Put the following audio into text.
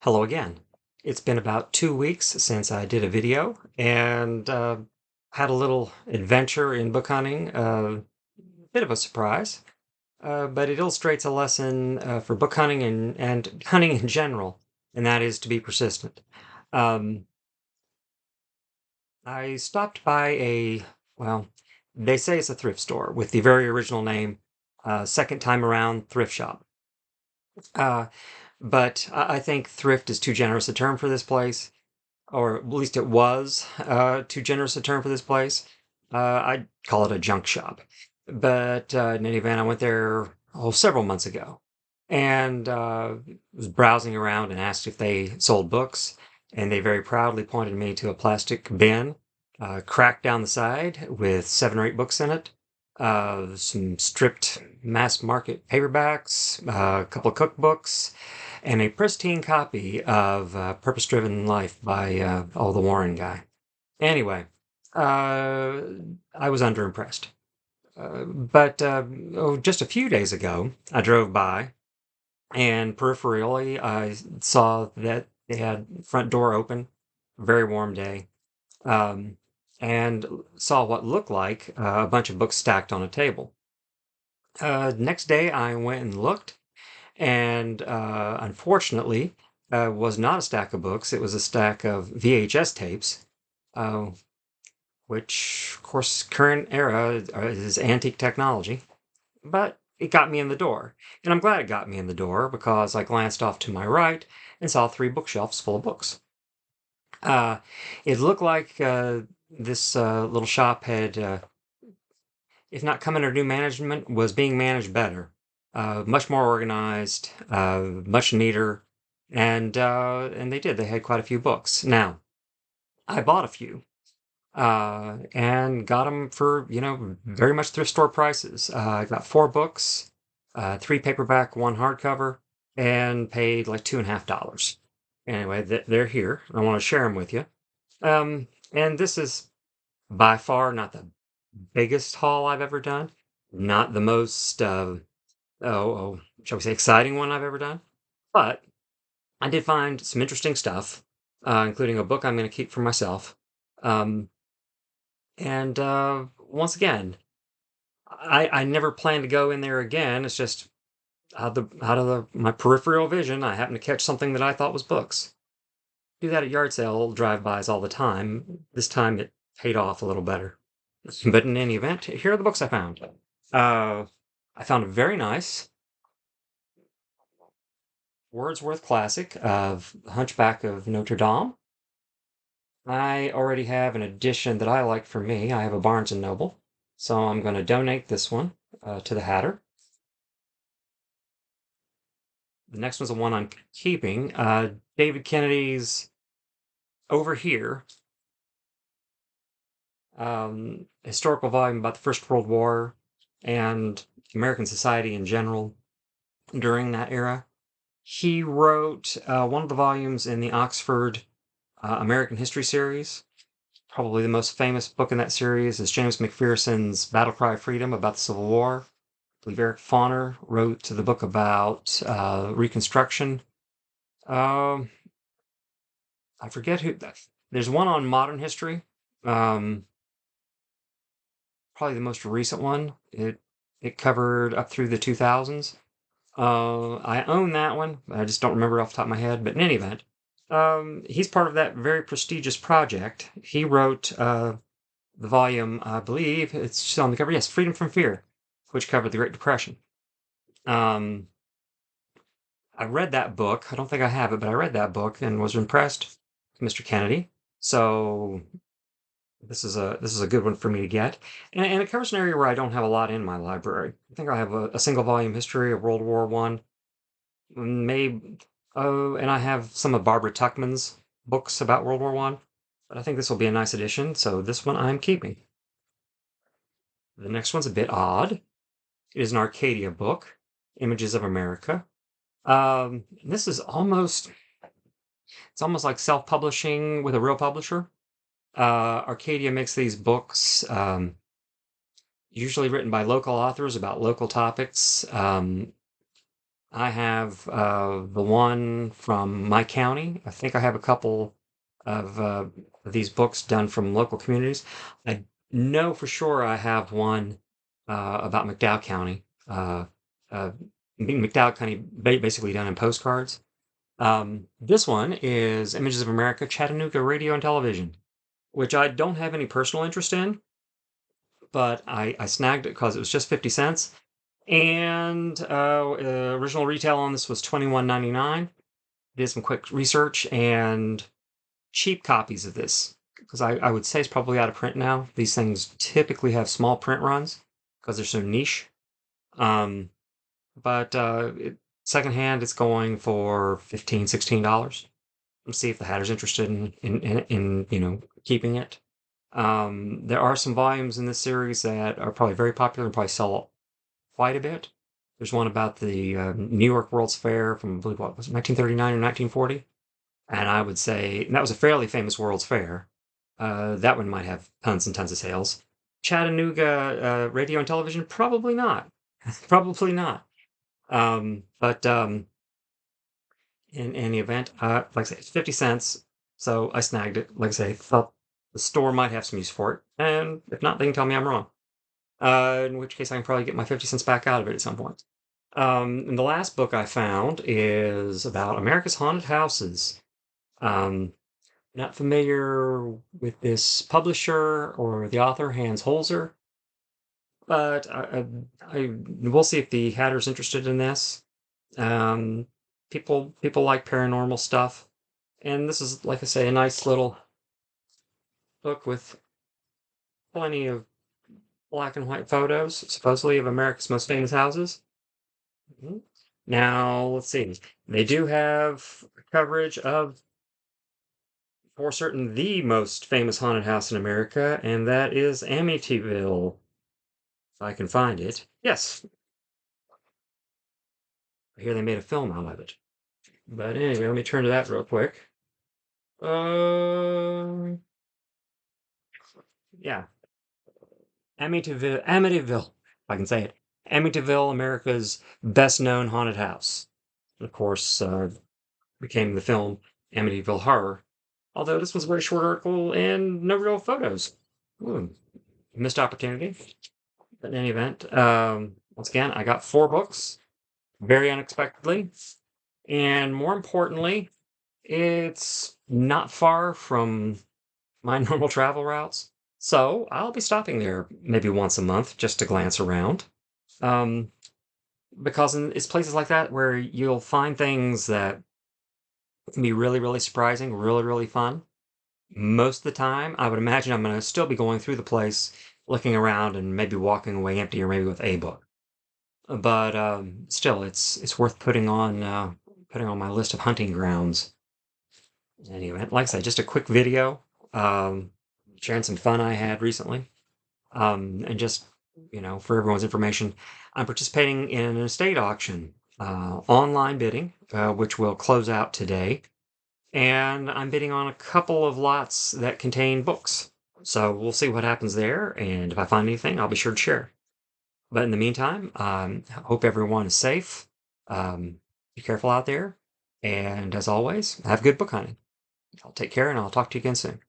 Hello again. It's been about 2 weeks since I did a video and had a little adventure in book hunting. Bit of a surprise, but it illustrates a lesson for book hunting and hunting in general, and that is to be persistent. Um, I stopped by well, they say it's a thrift store with the very original name, Second Time Around Thrift Shop. Uh, but I think thrift is too generous a term for this place, or at least it was too generous a term for this place. I'd call it a junk shop. But in any event, I went there several months ago and was browsing around and asked if they sold books. And they very proudly pointed me to a plastic bin, cracked down the side with 7 or 8 books in it, some stripped mass market paperbacks, a couple of cookbooks, and a pristine copy of Purpose Driven Life by the Warren guy. Anyway, uh, I was underimpressed. But just a few days ago, I drove by and peripherally I saw that they had front door open, very warm day, um, and saw what looked like a bunch of books stacked on a table. Next day, I went and looked, and unfortunately, was not a stack of books. It was a stack of VHS tapes, uh, which, of course, current era is antique technology. But it got me in the door, and I'm glad it got me in the door because I glanced off to my right and saw 3 bookshelves full of books. Uh, it looked like this little shop had, if not come under new management, was being managed better. Much more organized, much neater, and they did. They had quite a few books. Now, I bought a few and got them for very much thrift store prices. I got 4 books, 3 paperback, 1 hardcover, and paid like $2.50. Anyway, they're here. I want to share them with you. And this is by far not the biggest haul I've ever done. Not the most, shall we say, exciting one I've ever done. But I did find some interesting stuff, including a book I'm going to keep for myself. Um, and once again, I never plan to go in there again. It's just out of my peripheral vision, I happened to catch something that I thought was books. Do that at yard sale drive-bys all the time. This time it paid off a little better. But in any event, here are the books I found. Uh, I found a very nice Wordsworth classic of Hunchback of Notre Dame. I already have an edition that I like for me. I have a Barnes& and Noble, so I'm going to donate this one to the Hatter. The next one's the one I'm keeping. David Kennedy's Over Here, historical volume about the First World War and American society in general during that era. He wrote one of the volumes in the Oxford American History series. Probably the most famous book in that series is James McPherson's Battle Cry of Freedom about the Civil War. I believe Eric Fauner wrote the book about Reconstruction. Um, I forget who. There's one on modern history. Um, Probably the most recent one. It covered up through the 2000s. I own that one. I just don't remember off the top of my head. But in any event, he's part of that very prestigious project. He wrote the volume, I believe it's still on the cover. Yes, Freedom from Fear, which covered the Great Depression. Um, I read that book. I don't think I have it, but I read that book and was impressed with Mr. Kennedy. So this is a good one for me to get, and it covers an area where I don't have a lot in my library. I think I have a single volume history of World War One, maybe. Oh, and I have some of Barbara Tuchman's books about World War One, but I think this will be a nice addition. So this one I'm keeping. The next one's a bit odd. It is an Arcadia book, Images of America. This is almost like self-publishing with a real publisher. Arcadia makes these books, usually written by local authors about local topics. I have the one from my county. I think I have a couple of these books done from local communities. I know for sure I have one about McDowell County. Uh, McDowell County basically done in postcards. This one is Images of America, Chattanooga Radio and Television, which I don't have any personal interest in, but I snagged it because it was just 50 cents. And original retail on this was $21.99. Did some quick research and cheap copies of this because I would say it's probably out of print now. These things typically have small print runs because they're so niche. Um, but secondhand, it's going for $15, $16. Let's see if the Hatter's interested in keeping it. There are some volumes in this series that are probably very popular and probably sell quite a bit. There's one about the New York World's Fair from, I believe, what was it, 1939 or 1940? And I would say that was a fairly famous World's Fair. That one might have tons and tons of sales. Chattanooga radio and television, probably not. Probably not. But in any event, like I say, it's 50 cents. So I snagged it. Like I say, thought the store might have some use for it. And if not, they can tell me I'm wrong. In which case I can probably get my 50 cents back out of it at some point. And the last book I found is about America's Haunted Houses. Um, Not familiar with this publisher or the author, Hans Holzer, but I we'll see if the Hatter's interested in this. Um, people like paranormal stuff, and this is, like I say, a nice little book with plenty of black and white photos, supposedly of America's most famous houses. Mhm. Now, let's see. They do have coverage of, for certain, the most famous haunted house in America, and that is Amityville. If I can find it. Yes, I hear they made a film out of it. But anyway, let me turn to that real quick. Uh, yeah, Amityville, if I can say it. Amityville, America's best-known haunted house. Of course, became the film Amityville Horror. Although this was a very short article and no real photos. Ooh, missed opportunity. But in any event, once again, I got 4 books very unexpectedly. And more importantly, it's not far from my normal travel routes. So I'll be stopping there maybe once a month just to glance around. Um, because it's places like that where you'll find things that can be really, really surprising, really, really fun. Most of the time, I would imagine I'm going to still be going through the place, looking around, and maybe walking away empty or maybe with a book. But still, it's worth putting on my list of hunting grounds. Anyway, like I said, just a quick video, um, sharing some fun I had recently. And just, for everyone's information, I'm participating in an estate auction, online bidding, which will close out today. And I'm bidding on a couple of lots that contain books. So we'll see what happens there. And if I find anything, I'll be sure to share. But in the meantime, I hope everyone is safe. Be careful out there. And as always, have good book hunting. I'll take care and I'll talk to you again soon.